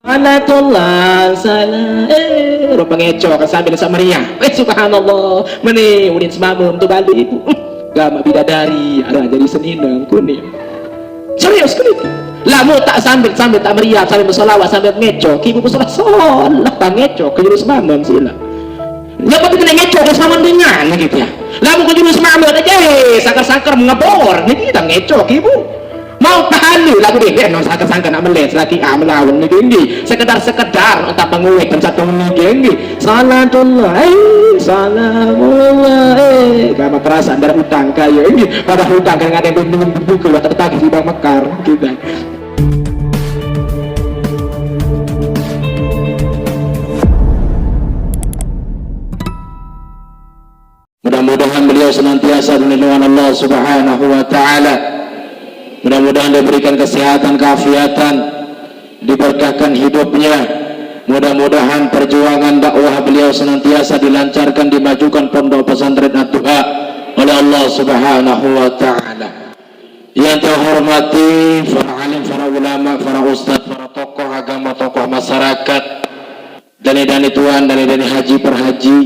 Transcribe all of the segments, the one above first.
Salatullah salam rupa ngeco kan sambil sama meriah subhanallah meni udin semamum tu balik ibu gama bidadari ada jadi seninang kuning serius kuning lamu tak sambil tak meriah sambil bersolawat sambil ngeco ibu bersolat sholat tak ngeco ke jurus semamum sila ya tapi kena ngeco ke semamum dengan gitu ya lamu ke jurus semamum aja sakar-sakar mengebor ini kita ngeco ibu mau tahan lagu deh no sangka nak meles lagi melawan ni genggi sekedar tak penguik dan satu ni genggi salatullah salamullah gama perasaan dari hutang kaya ini pada hutang kan ada yang buku lah tertagih di bang mekar gitu. Mudah-mudahan beliau senantiasa dilindungi Allah Subhanahu wa taala. Mudah-mudahan diberikan kesehatan, keafiatan, diberkahkan hidupnya. Mudah-mudahan perjuangan dakwah beliau senantiasa dilancarkan, dimajukan pondok pesantren Ad-Duha oleh Allah Subhanahu wa taala. Yang terhormati para alim, para ulama, para ustaz, para tokoh agama, tokoh masyarakat, dani-dani tuan, dani-dani haji perhaji,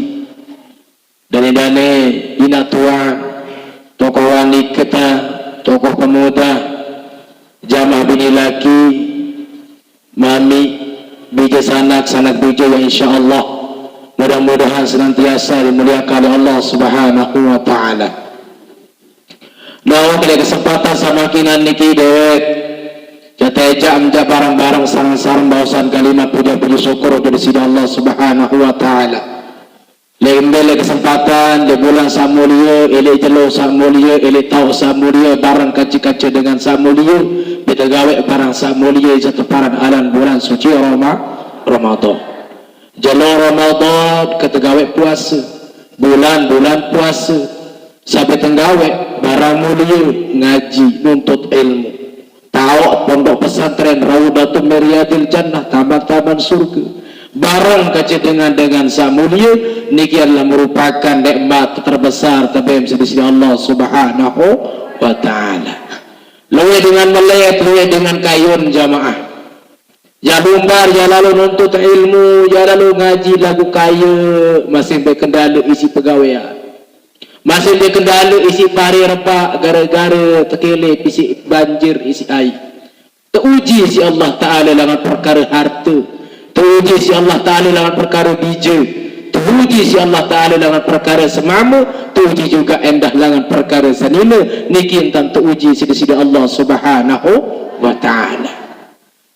dani-dani ina tuan, tokoh wanita, tokoh pemuda, jamaah bini laki, mami, bija sanak bija yang insyaallah mudah-mudahan senantiasa dimuliakan oleh Allah Subhanahu wa taala. Nah, pada kesempatan sama kinan niki dewek jatah jam barang-barang sarang-sarang bawasan kalimat puja-puji syukur dari sisi Allah Subhanahu wa taala. Lembele kesempatan di bulan samulia, ele jelo samulia, ele tahu samulia barang kaci-kaci dengan samulia, kita gawe barang samulia satu paran alan bulan suci Ramadan. Jelo Ramadan kita gawe puasa, bulan-bulan puasa, sampai tenggawe barang mulia ngaji nuntut ilmu. Tahu pondok pesantren Raudatul Meriadil Jannah, taman-taman surga. Barang kaci dengan samulia niki adalah merupakan nikmat terbesar tabim di sisi Allah Subhanahu wa taala. Lewe dengan melayat, lewe dengan kayun jamaah. Ya lumbar, ya lalu nuntut ilmu, ya lalu ngaji lagu kaya, masih berkendali isi pegawaian. Masih berkendali isi pari repak gara-gara tekele isi banjir isi air. Teruji si Allah taala dengan perkara harta. Teruji si Allah Ta'ala dengan perkara bija, teruji si Allah Ta'ala dengan perkara semamu, teruji juga endah dengan perkara senila. Niki entan teruji sidi-sidi Allah Subhanahu wa Ta'ala.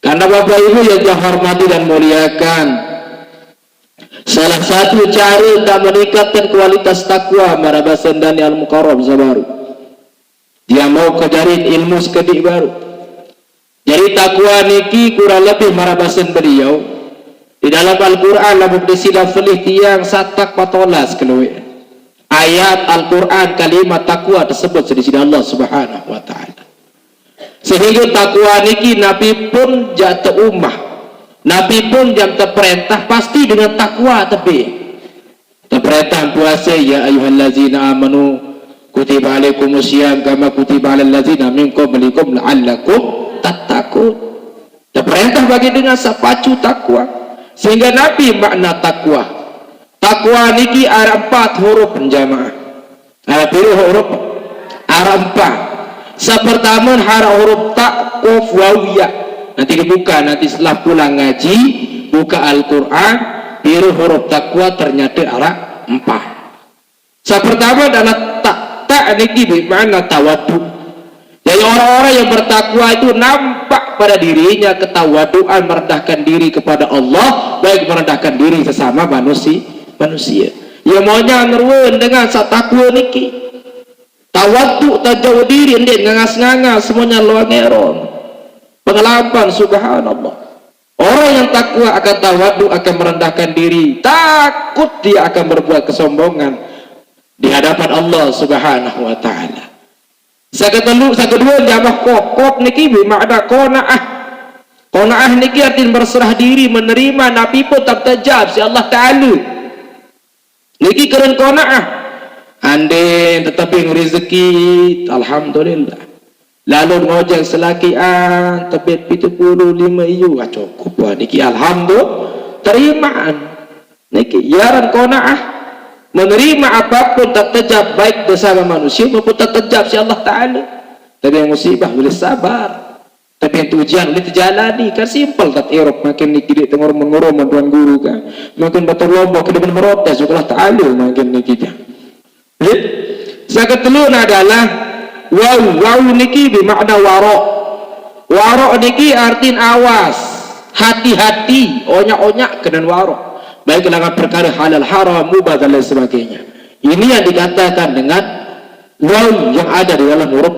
Karena Bapak Ibu yang dihormati dan muliakan, salah satu cara untuk meningkatkan kualitas takwa marabasan dan al-mukarram sabaru, dia mau kejarin ilmu sekedik baru. Jadi takwa niki kurang lebih marabasan beliau di dalam Al-Quran lalu disila felih tiang satak patolas keluar ayat Al-Quran kalimat takwa tersebut di sini Allah Subhanahu wa taala. Sehingga takwa niki Nabi pun jatuh ummah, Nabi pun jam terperintah pasti dengan takwa tapi terperintah puasa ya ayyuhallazina amanu kutiba alaikumusiyam kama kutiba alal ladzina min qablikum la'allakum tattaqun. Terperintah bagi dengan sapacu takwa. Sehingga Nabi makna takwa. Takwa niki ada 4 huruf penjamaah. Ada biru huruf ada 4. Sepertama hara huruf tak qaf wawiyah. Nanti dibuka nanti setelah pulang ngaji buka Al-Qur'an biru huruf takwa ternyata ada 4. Sepertama adalah tak niki bermakna tawaddu. Jadi orang-orang yang bertakwa itu nampak pada dirinya ketawaduan merendahkan diri kepada Allah, baik merendahkan diri sesama manusia. Ya maunya ngeruan dengan sa takwa niki. Tawaddu tajauh diri ndek ngangas-ngangas semuanya luar ngeron. Pengalaman subhanallah. Orang yang takwa akan tawaddu akan merendahkan diri, takut dia akan berbuat kesombongan di hadapan Allah Subhanahu wa taala. Kedua jamah kokop niki bermakna qanaah. Qanaah niki artinya berserah diri, menerima. Nabi pun tak terjab si Allah Ta'ala niki keren qanaah. Ande tetapi rezeki alhamdulillah. lalu ngojek selaki tebet 75 iu cukup wah niki alhamdulillah terimaan niki yaran qanaah menerima apapun tak terjab baik bersama manusia maupun tak terjab si Allah Ta'ala. Tapi yang musibah boleh sabar, tapi yang ujian boleh terjalani kan simpel tak erop makin niki di tengor mengorong tuan guru kan makin betul lombok ke depan merotes Allah Ta'ala makin niki dia sakat telun adalah wow niki bermakna warok niki artin awas hati-hati onyak-onyak kenan warok baik dengan perkara halal haram mubah dan lain sebagainya. Ini yang dikatakan dengan wow yang ada di dalam huruf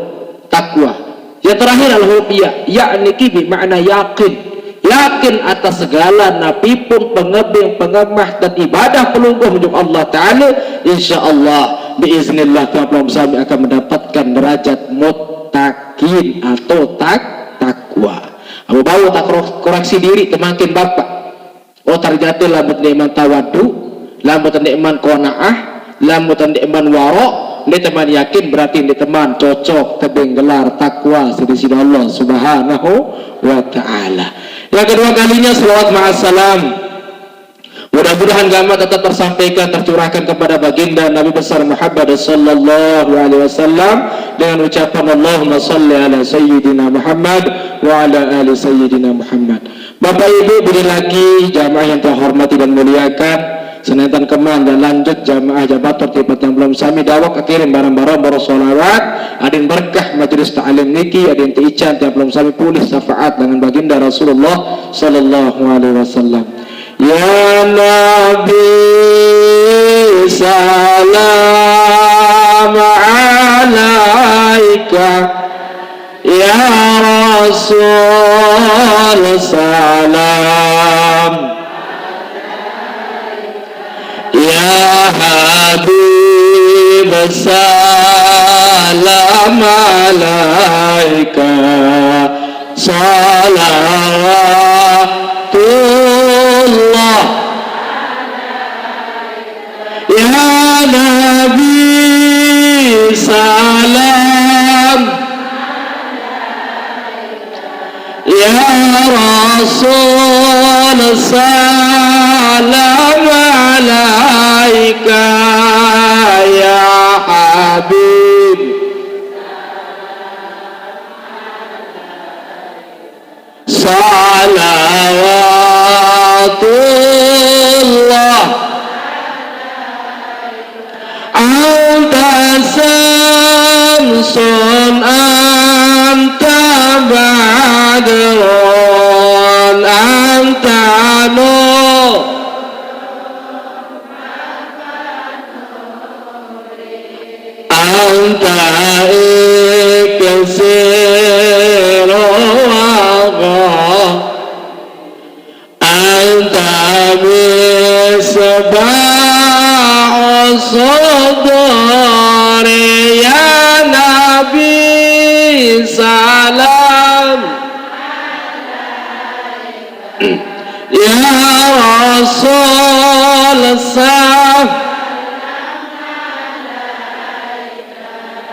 takwa. Yang terakhir adalah huruf ya niki bermakna yakin atas segala nabi pun pengemah dan ibadah pelungguh menuju Allah Ta'ala insyaallah biiznillah Tuhan kami akan mendapatkan derajat muttaqin atau takwa. Abu bawa tak koreksi diri kemakin bapak terjadi lambut nikman tawadu, lambut nikman qanaah, lambut nikman warok, ini teman yakin berarti ini teman cocok tebing gelar takwa di sisi Allah Subhanahu wa Ta'ala. Yang kedua kalinya selawat ma'assalam. Mudah-mudahan agama tetap tersampaikan tercurahkan kepada baginda Nabi besar Muhammad sallallahu alaihi wasallam dengan ucapan Allahumma salli ala sayyidina Muhammad wa ala ali sayyidina Muhammad. Bapak Ibu beri lagi jamaah yang terhormati dan muliakan senantan keman dan lanjut jamaah jabatur tibat yang belum sami dawak akirin barang-barang baru sholawat adin berkah majelis ta'alim niki adin tiican yang belum sami pulih syafaat dengan baginda Rasulullah sallallahu alaihi wasallam. Ya Nabi salam alaika ya Rasul salam ya Habib salam alaika salawatullah ya Nabi salam ya Rasul salam alaika ya Habib salawatullah anta samsun anta badrun anta nur anta iksiru anta misbah suduri ya Nabi salam ya Rasul salam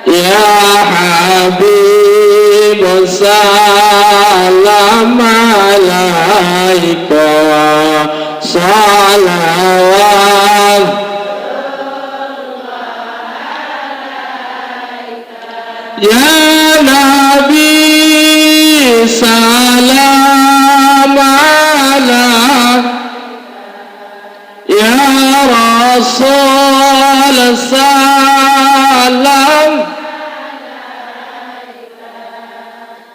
ya Habib salam alaika salawat ya Nabi salam alaika ya Rasul salam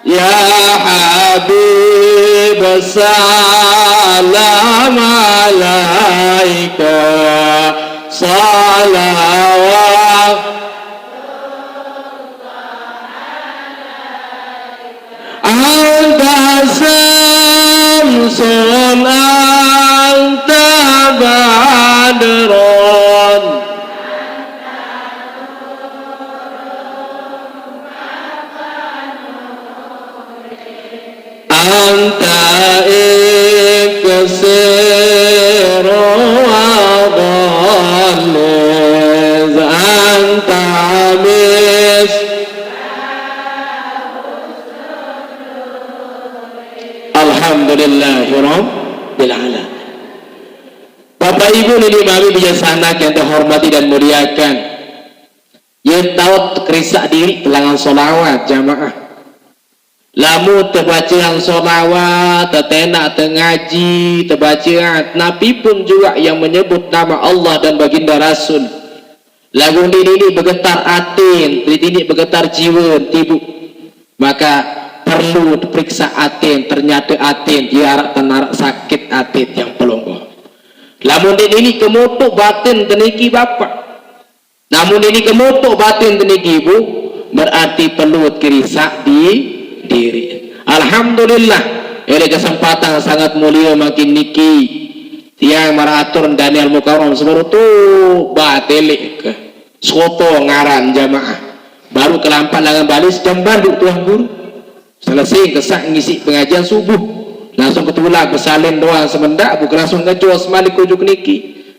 ya Habib salam alaika salawat anta samsun anta badrun anta iksiru adaliz anta mis rabbil alamin. Bapak Ibu ini mami bijaksana yang terhormati dan muliakan, yang tahu kerisak diri telangan solawat jamaah. Lamu terbacaan solawat, tetenak tengaji, terbacaan Nabi pun juga yang menyebut nama Allah dan baginda Rasul. Lagu ini bergetar atin, ini bergetar jiwa tibu. Maka perlu diperiksa atin, ternyata atin diarak tenarak sakit atin yang pelonggo. Lamun ini kemutuk batin teniki bapak, namun ini kemutuk batin teniki ibu, berarti perlu kirisak di diri. Alhamdulillah, oleh kesempatan sangat mulia makin niki tiang maratur Daniel Mukarram sebaru tu batelik ke soto ngaran jamaah baru kelampat langan balis jam banduk tuan guru selesai kesak ngisi pengajian subuh langsung ketulak bersalin doang semendak bukan langsung ngejos malik ujuk niki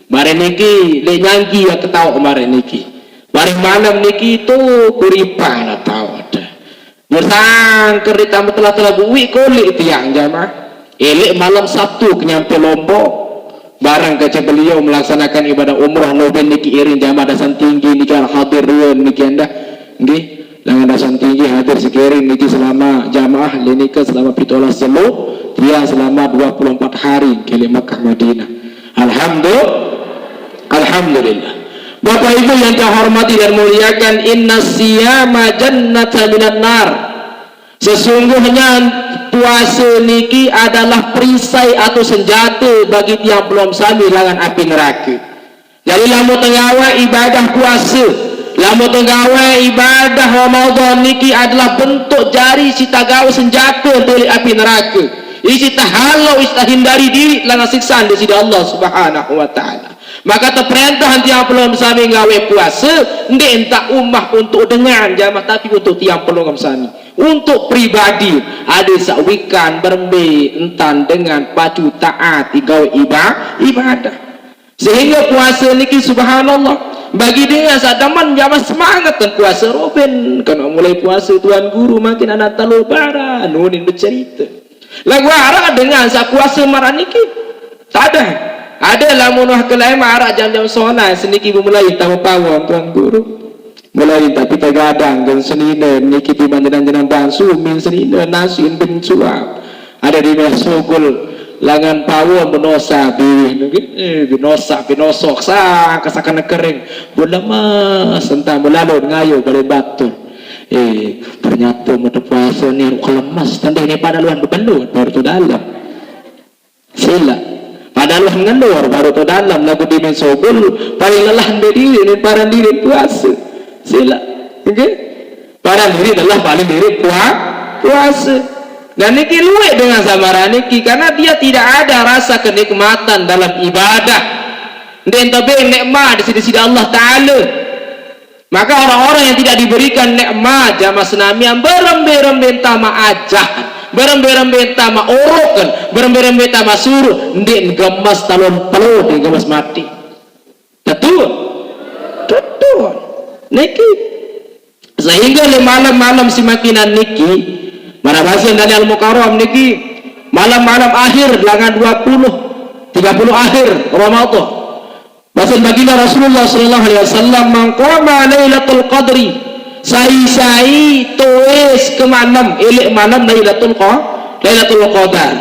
bare niki le nyangki ya ketawa kemarin niki bare malam niki itu kuripan atau ada bersangker ditambah telah buwi kulit tiang jamaah elek malam Sabtu kenyampe Lombok barang kaca beliau melaksanakan ibadah umrah loben niki iring jamaah dasan tinggi niki al-hadir niki anda nggih langan dasan tinggi hadir sekiring niki selama jamaah lenika selama pitolas selu dia selama 24 hari ke Makkah Madinah. Alhamdulillah. Bapak Ibu yang terhormati dan muliakan, inna siyama jannata minan nar. Sesungguhnya puasa niki adalah perisai atau senjata bagi yang belum sami langan api neraka. Jadi lamun tenggawa ibadah puasa, lamun tenggawa ibadah Ramadan niki adalah bentuk jari sita gawe senjata dari api neraka. Isi tahalau, isi hindari diri langan siksaan di sisi Allah Subhanahu wa taala. Maka terperintah nanti yang belum sami gawe puasa, entah ummah untuk dengan jamaah tapi untuk tiang pelong sami. Untuk pribadi ada sawikan berembe entan dengan pacu taat gawe ibadah. Sehingga puasa niki subhanallah bagi dia sadaman jamaah semangat dan puasa roben karena mulai puasa tuan guru makin anak talur bara nunin bercerita. Lagu arah dengan sa puasa marah niki tak ada lamun wah kelai marah jam-jam sona seniki mulai tahu pawon tuan guru mulai tapi tergadang dan senina niki di manjenan-jenan bangsu min senina nasin bin suap ada di mesogul langan pawon benosa binosok sa kasakan kering bulama sentang belalun ngayo balik batu ternyata mata puasa ni kelemas tanda ini pada luan berpelut baru tu dalam sila pada luan ngendur baru tu dalam lagu di mensogul paling lelah diri ini para diri puasa sila okay? Para diri adalah paling diri puasa dan niki luwe dengan samaran niki karena dia tidak ada rasa kenikmatan dalam ibadah dan tapi nikmat di sisi Allah Ta'ala. Maka orang-orang yang tidak diberikan nikmat jamaah senamian berembe-rembe tama ajah, berembe-rembe tama orokan, berembe-rembe tama suruh, ndek gemas talon peluh, gemas mati. Betul, niki. Sehingga di malam-malam si makinan niki, mana bahasa Daniel Mukarram niki, malam-malam akhir langan 30 akhir Ramadan. Bahasa baginda Rasulullah sallallahu alaihi wasallam mangqama lailatul qadri sai toes ke malam elek malam lailatul qadar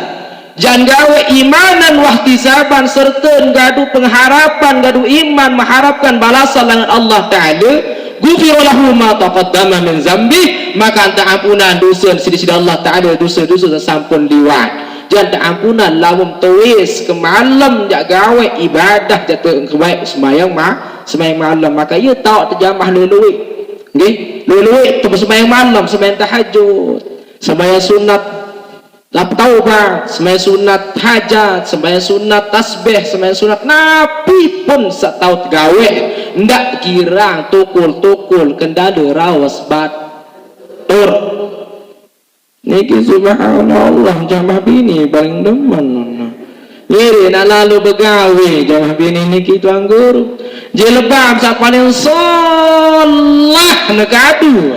jangan gawe imanan wahtisaban serta gaduh pengharapan gaduh iman mengharapkan balasan dengan Allah Ta'ala ghufira lahu ma taqaddama min zambi maka anta ampunan dosa sidi Allah Ta'ala dosa-dosa sampun liwat jangan ampunan lamun tawis ke malam jak gawe ibadah jatuh kebaik sembahyang malam maka ia tahu terjamah luluit nggih luluit tu sembahyang malam sembahyang tahajud sembahyang sunat taubat sembahyang sunat hajat sembahyang sunat tasbih sembahyang sunat nabi pun sak tahu gawe ndak kirang tukul kendala rawas batur niki subhanallah jamaah bini paling demen ngiri nak lalu begawe jamaah bini niki tuan guru jilbab sak paling solah negadu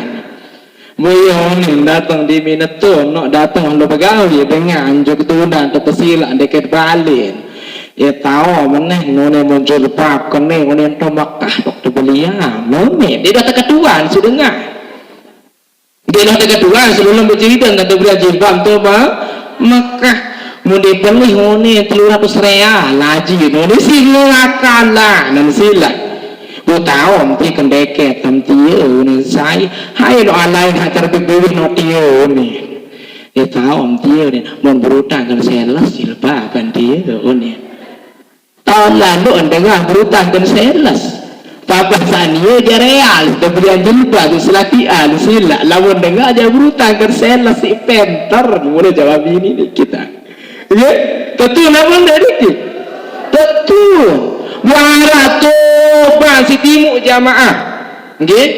Boyo datang di Minato, nak datang lo pegawai dengan anjuk tunan atau pesila dekat balin. Ya tahu mana none muncul pak kene none to Makkah waktu belia, none dia dah ketuan sudengar. Dia dah ketuan sebelum bercerita tentang belia jilbab tu Makkah. Mudi beli none 300 real laji none silakan lah nan sila. Tahu nanti kendeket tamtia ni saya hai lo alai nak cara berbeli notio ni dia tahu nanti ni mau berutang kan sales silpa kan dia ni tahun lalu dengar berutang kan sales papa sania dia real diberian jilbab selaki al sila lawan dengar dia berutang kan sales si penter boleh jawab ini kita ya betul lawan dari betul Wara toba si timuk jamaah. Nggih.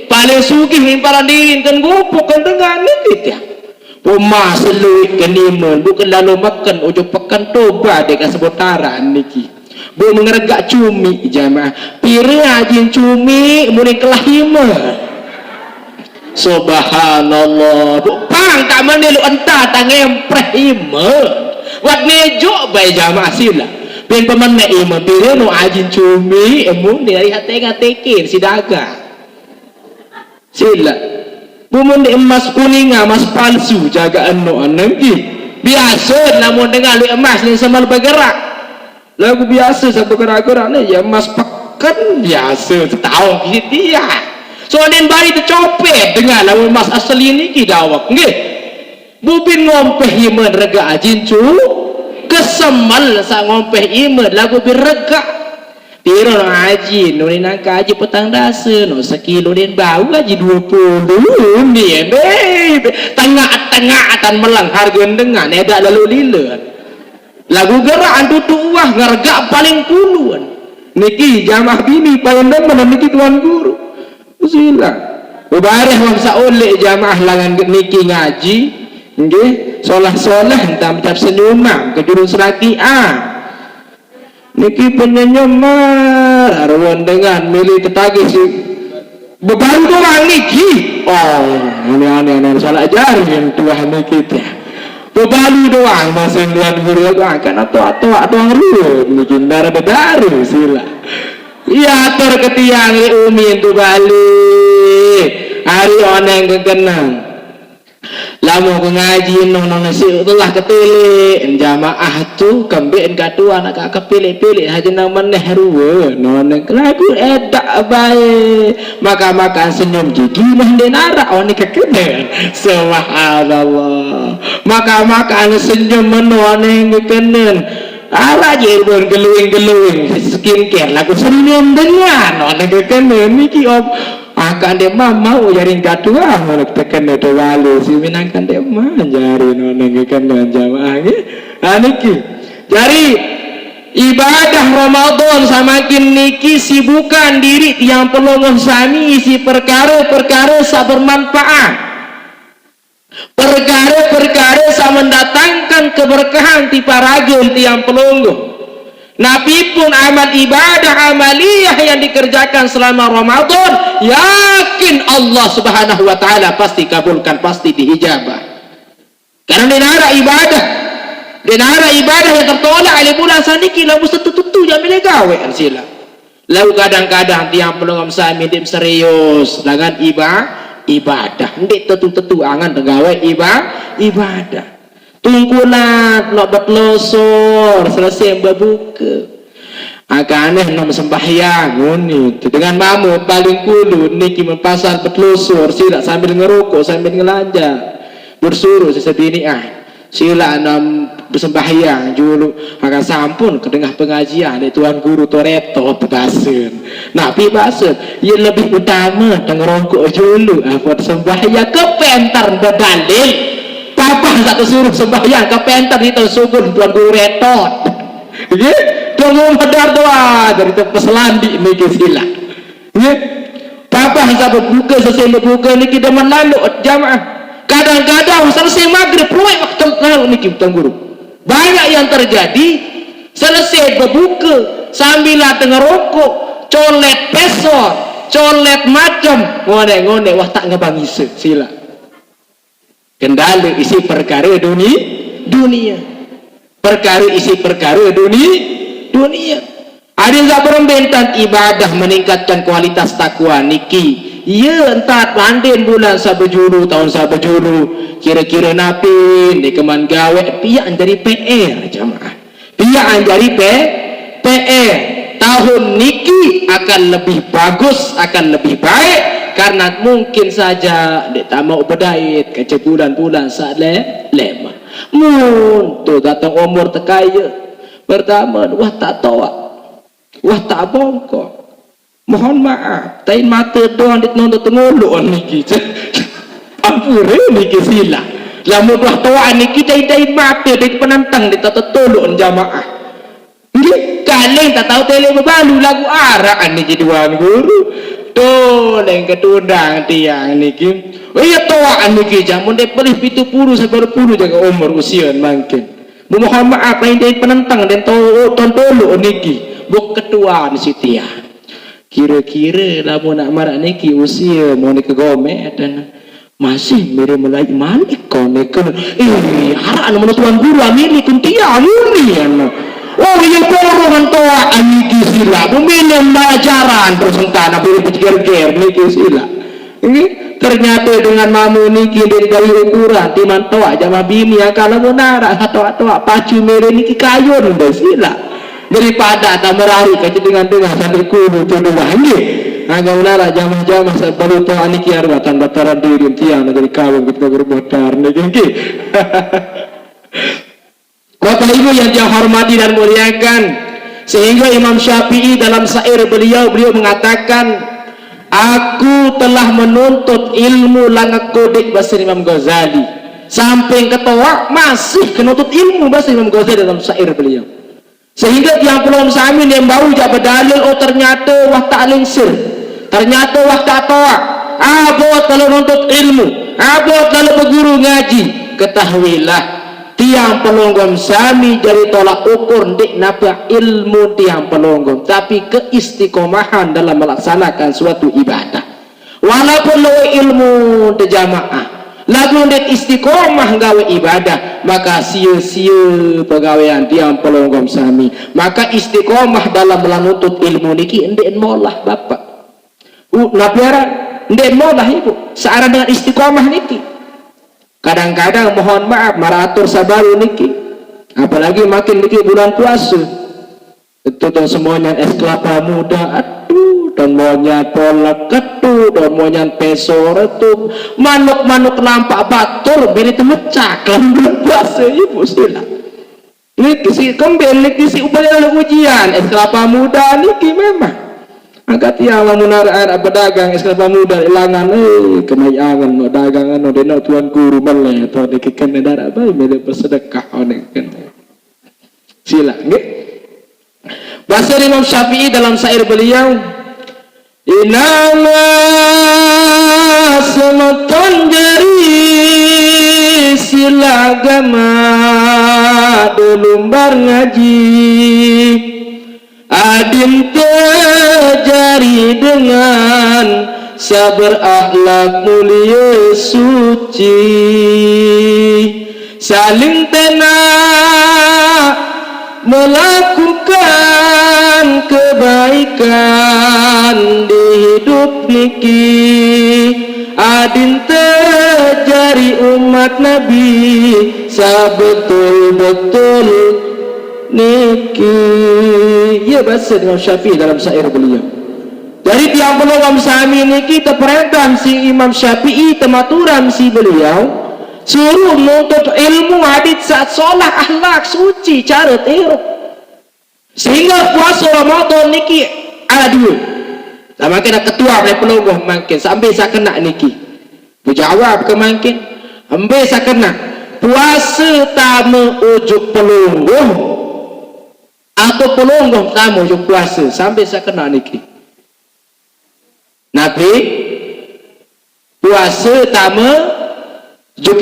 Paling sugih mimparan diri kan gopok kan dengan ni dia. Poma seluit kenimun bukan lalu makan ujuk pekan toba dekat seputaran niki. Bu mengeregak cumi jamaah. Pira ajin cumi muni kelahima. Subhanallah. Bu pang tak mandi lu entah tak ngempreh ima. Wat nejo bae jamaah sila. Ben pemenang imam bila no ajin cumi emu dari hati-hati si dagang sila bumun emas kuning emas palsu jagaan no anengki biasa namun dengan lu emas ni semal bergerak lagu biasa satu gerak-gerak ni ya emas pekan biasa setahun dia so nen bari tercopet dengan lagu emas asli ni kidawak nggih bubin ngompeh iman rega ajin kesemal sa ngompeh iman lagu birega tiro no aji nuri nangka aji petang dasa no sekilo den bau aji 20 ni tengah-tengah atan melang harga dengan edak lalu lila lagu gerak tutu uah ngerga paling puluhan niki jamah bini paling demen niki tuan guru sila ubareh wangsa oleh jamaah langan niki ngaji nggih solah-solah entah macam senyuman ke jurus raki'ah niki penyenyumar arwan dengan milih tetagih si beban orang niki oh aneh-aneh salah ajar yang tuah niki bebalu doang masing lian guru akan atau doang ruh niki darah bedaru sila iya terketiang umi itu balik hari oneng kekenang lama aku ngaji nong nasi itulah ketele jamaah tu kembali katua nak kepilih-pilih haji nama nehruwe nong lagu edak baik maka senyum gigi nah denara oh ni kekene subhanallah maka senyum menone kekenen arah je bergeluing-geluing skincare lagu senyum dengan nong kekenen niki akan dia mau jaring katua mana tekan itu walu si minangkan dia mah jari noneng kan jamaah niki jari ibadah Ramadan samakin niki sibukan diri tiang pelongoh sami isi perkara-perkara sa bermanfaat perkara-perkara sa mendatangkan keberkahan ti paragil tiang pelongoh. Nabi pun amal ibadah amaliyah yang dikerjakan selama Ramadan yakin Allah subhanahu wa ta'ala pasti kabulkan, pasti diijabah karena dinara ibadah yang tertolak oleh bulan saniki lalu setutu jamil gawe sila lalu kadang-kadang tiang pelongom sami dim serius dengan ibadah ndik tetu angan gawe ibadah tungkulah nak bertelosor selesai berbuka agak aneh nak sembahyang ni dengan mamu paling kudu niki mempasar bertelosor sila sambil ngerokok sambil ngelanja bersuruh sesebini sila nam bersembahyang julu akan sampun ke tengah pengajian dari tuan guru Toreto pegasen nabi basen ia lebih utama ngerokok julu buat sembahyang kepentar berdalil papa satu suruh sembahyang ke pentar itu subun tuan guru retot tunggu medar doa dari tempat selandi niki sila papa sampai buka selesai berbuka niki dah menalu jamaah kadang-kadang selesai maghrib proyek waktu lalu niki tuan guru banyak yang terjadi selesai berbuka sambil tengah rokok colet pesor colet macam ngone wah tak ngebangis sila kendali isi perkara dunia perkara isi perkara dunia ada yang bentan ibadah meningkatkan kualitas takwa niki ya entar pandin bulan sabujuru tahun sabujuru kira-kira napi di keman gawe pihak jadi PR jamaah pihak jadi PR tahun niki akan lebih bagus akan lebih baik karena mungkin saja dia tak mau berdait kecil bulan-bulan saat lemah tuh datang umur terkaya pertama wah tak toa wah tak bongkok mohon maaf tain mata doang ditnonton tengolok niki ampure niki sila lamun wah toa niki tain mata di penantang ditatolok jamaah nggih kaleng tak tahu tele bebalu lagu araan niki duan guru toleng ketundang tiang niki oh iya toaan niki jamun dek pelih 70 sampai 20 jaga umur usia mungkin mohon maaf lain dari penentang dan tolok niki buk ketuaan si tia kira-kira lamun nak marak niki usia mau nika gome dan masih mirip melai malik kau niki haraan menurut tuan guru amili kuntia amuni oh iya korongan toa niki sila memilih pelajaran terus entah boleh berger-ger niki sila ini ternyata dengan mamu niki dari gawe ukuran timan toa jama bimi kalau menara toa pacu mere niki kayon udah sila daripada tak merari kaci dengan sambil kudu tuduh nggih agak menara jama-jama baru toa niki arbatan bataran diri tiang dari kawin kita bermotor niki Bapak Ibu yang dia hormati dan muliakan, sehingga Imam Syafi'i dalam syair beliau mengatakan, aku telah menuntut ilmu langak kodik bahasa Imam Ghazali sampai ketawa masih menuntut ilmu bahasa Imam Ghazali dalam syair beliau, sehingga tiang pulau samin yang bau jak berdalil oh ternyata wah tak lingsir, ternyata wah tak toa abot kalau menuntut ilmu abot kalau berguru ngaji ketahuilah tiang pelonggom sami dari tolak ukur dik napa ilmu tiang pelonggom tapi keistiqomahan dalam melaksanakan suatu ibadah walaupun lo ilmu de jamaah lagu dik istiqomah gawe ibadah maka sia-sia pegawaian tiang pelonggom sami maka istiqomah dalam menuntut ilmu niki ndek molah bapak napiara ndek molah ibu searah dengan istiqomah niki kadang-kadang mohon maaf maratur sabaru niki apalagi makin niki bulan puasa itu dan semuanya es kelapa muda aduh dan monyet polak ketu dan monyet pesor itu manuk-manuk nampak batur beri temecak dalam bulan puasa ibu sila niki si kembali niki si upaya ujian es kelapa muda niki memang angkat yang lamunar pedagang es kelapa muda ilangan kenayangan no dagangan no dena tuan guru meleh to dikikan darah bae mere bersedekah onek kan sila nggih bahasa Imam Syafi'i dalam syair beliau inama semeton jari sila agama delumbar ngaji adin terjari dengan sabar akhlak mulia suci saling tenang melakukan kebaikan di hidup niki adin terjadi umat Nabi sabetul-betul niki ya bahasa Imam Syafi'i dalam syair beliau dari tiang pelonggom sami niki terperintah si Imam Syafi'i tematuran si beliau suruh menuntut ilmu hadits saat sholat akhlak suci cara tirup sehingga puasa Ramadan niki ada dua sama kena ketua oleh pelonggom makin sampai saya kena niki berjawab ke makin sampai saya kena puasa tamu ujuk pelonggom atau pelonggong tamu ujuk puasa sampai saya kena niki Nabi puasa tamu ujuk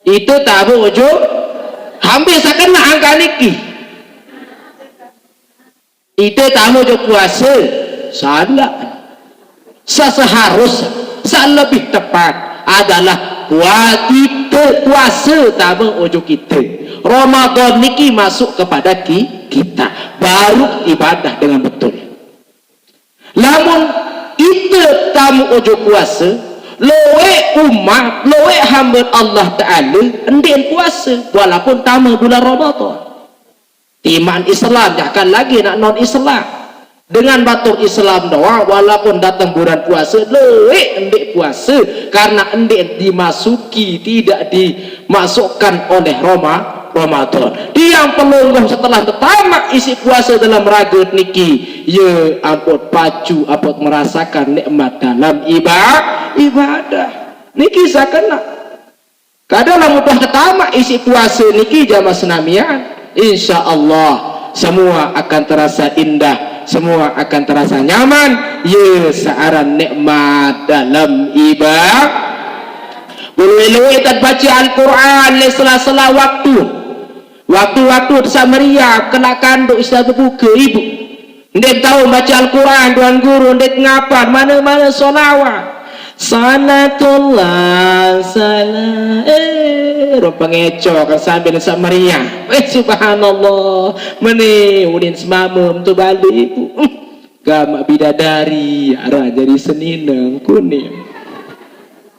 itu tamu ujuk hampir saya kena angka niki itu tamu ujuk puasa salah seharusnya lebih tepat dapat adalah puasa tama ojo kita. Ramadan niki masuk kepada kita, baru ibadah dengan betul. Lamun kita tamu ojo puasa, loe umat, loe hamba Allah Ta'ala endin puasa walaupun tamu bulan Ramadan. Iman Islam jangan lagi nak non Islam. Dengan batur Islam doa walaupun datang bulan puasa loe endik puasa karena endik dimasuki, tidak dimasukkan oleh Ramadan. Dia yang pelonggoh setelah tertamak isi puasa dalam raga niki, ya ampun pacu ampun merasakan nikmat dalam ibadah niki sakena. Kadang mudah tertamak isi puasa niki jamaah senamian, insyaallah semua akan terasa indah, semua akan terasa nyaman, ya searan nikmat dalam ibadah. Boleh tak baca Al-Quran le sela-sela waktu Samaria kena kanduk istilah berbuka ibu ndek tahu baca Al-Quran tuan guru ndek ngapan mana-mana solawat salatullah salam rupa ngeco kan sambil Samaria subhanallah meni udin semamam tu balik ibu gamak bidadari arah jadi seninang kuning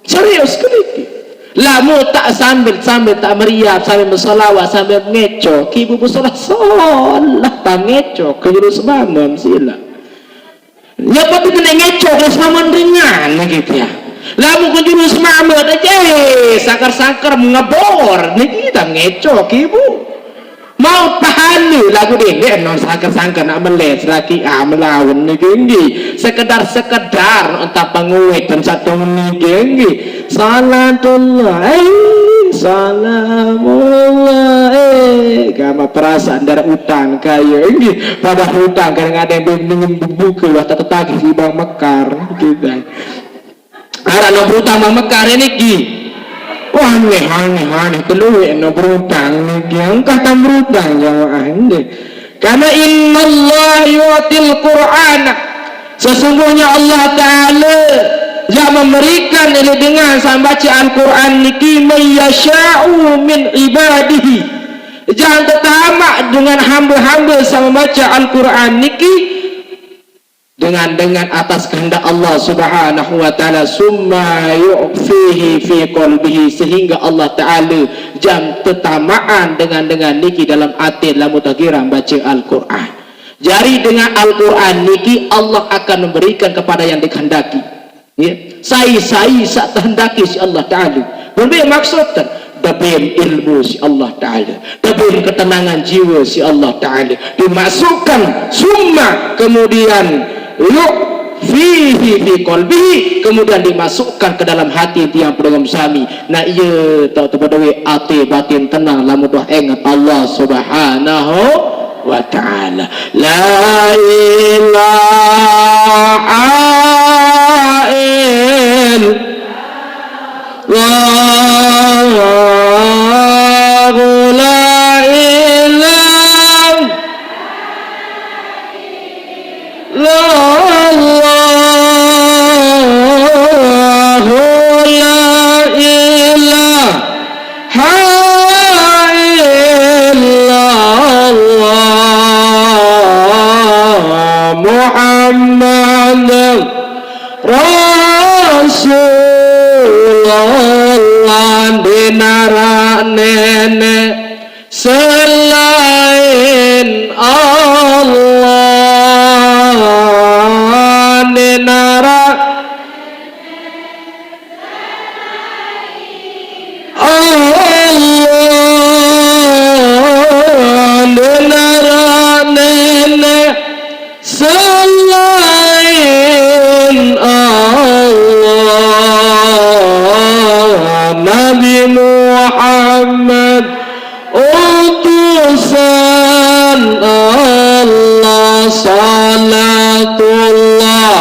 serius keliki. Lamu tak sambil tak meriap, sambil bersolawat, sambil ngeco, ibu bersolah tak ngeco, kejuru semamam sila. Ya tapi kena ngeco, kena semamam ringan gitu ya. Lamu kejuru semamam aja, sakar-sakar mengebor, ini kita ngeco, ibu. Mau pahala lagu dendek non sangka-sangka nak meles lagi melawan nih sekedar entah penguit dan satu meninggi salatullah salamullah gama perasaan dari utang kaya ini pada hutang kadang ada yang ingin buka lah tak tertagih di Bang Mekar gitu ada no hutang Bang Mekar ini wah aneh keluar no berutang nih angkat tam berutang jamaah ini karena innallaha yu'til qur'ana sesungguhnya Allah Ta'ala yang memberikan ini dengan sambaca Al-Quran niki mayyasha'u min ibadihi jangan tertamak dengan hamba-hamba sama baca Al-Quran niki dengan atas kehendak Allah Subhanahu wa taala summa yu'fihi fi qalbihi sehingga Allah Taala jam tetamaan dengan niki dalam hati lamun tagiran baca Al-Qur'an. Jadi dengan Al-Qur'an niki Allah akan memberikan kepada yang dikehendaki. Ya, sai sak kehendaki si Allah Taala. Berbeda maksudnya dabir ilmu si Allah Ta'ala, dabir ketenangan jiwa si Allah Ta'ala dimasukkan summa kemudian fihi fi qalbihi kemudian dimasukkan ke dalam hati tiang pedangam sami nah iya tahu tepadewe ati batin tenang lamun dah ingat Allah Subhanahu wa ta'ala la ilaha Rasulullah dinara nenek selain Allah dinara Allah dinara nenek selain Allah Nabi Muhammad utusan Allah salatullah